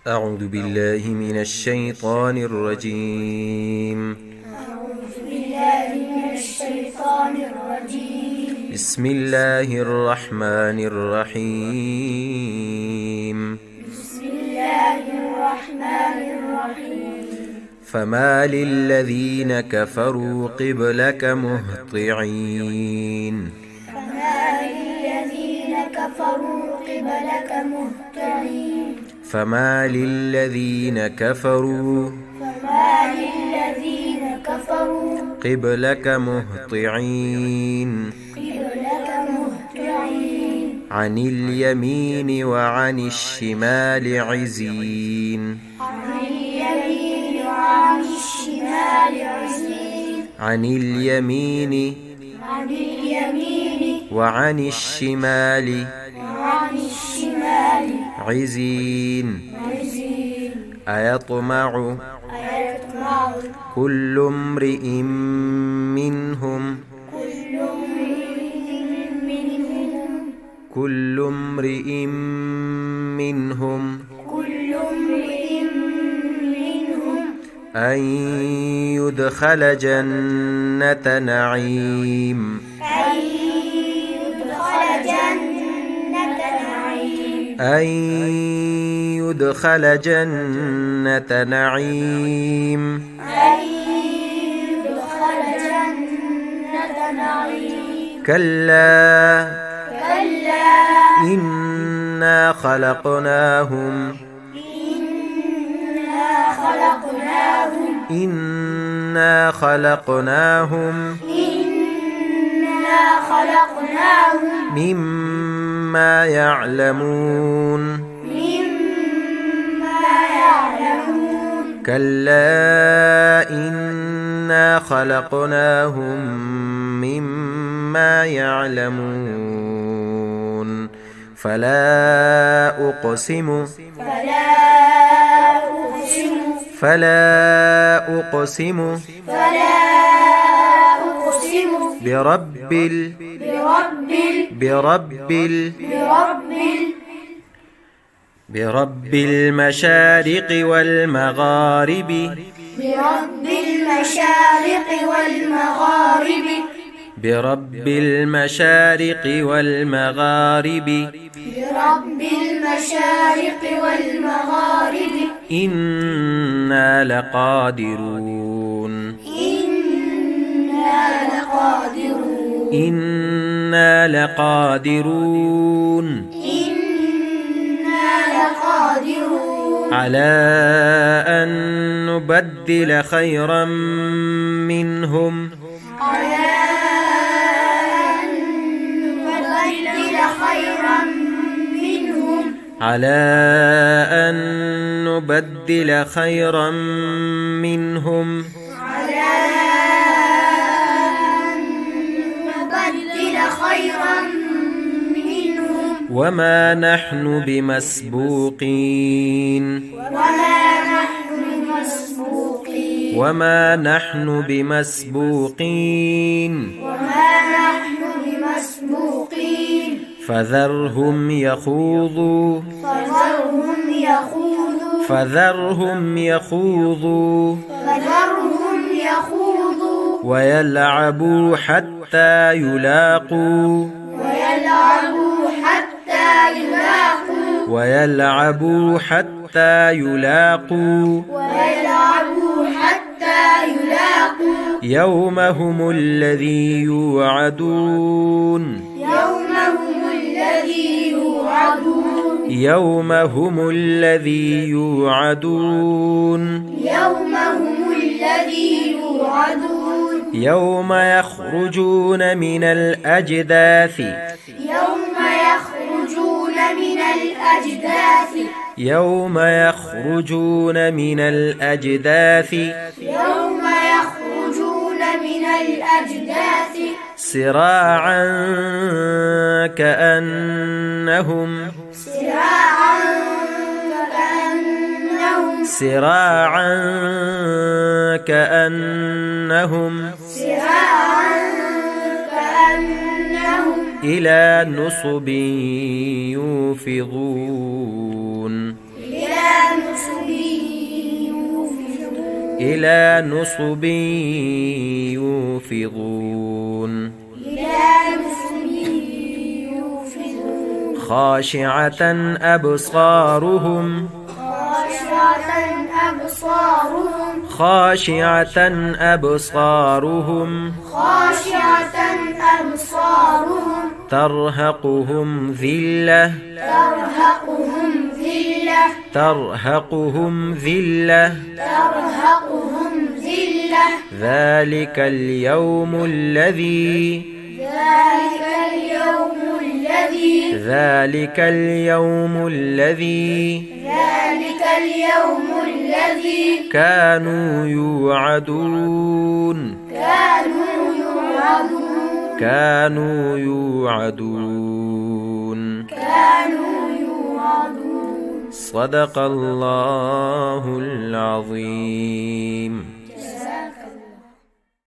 أعوذ بالله من الشيطان الرجيم. بسم الله الرحمن الرحيم. فما للذين كفروا قبلك مهطعين. فما للذين كفروا قبلك مهطعين عن اليمين وعن الشمال عزين. عن اليمين وعن الشمال عزين. أيطمع كل امرئ منهم أن يدخل جنة نعيم. أن يدخل جنة نعيم. كلا إنا خلقناهم مما يعلمون. كلا إنا خلقناهم مما يعلمون. فلا أقسم برب المشارق والمغارب. إنا لقادرون على أن نبدل خيرا منهم. وما نحن بمسبوقين. فذرهم يخوضوا ويلعبوا حتى يلاقوا يومهم الذي يوعدون. يوم يخرجون من الأجداث. سراعا كأنهم إلى نصب يوفضون. إلى نصب يوفضون خاشعة أبصارهم ترهقهم ذلة ذلك اليوم الذي كانوا يوعدون صدق الله العظيم.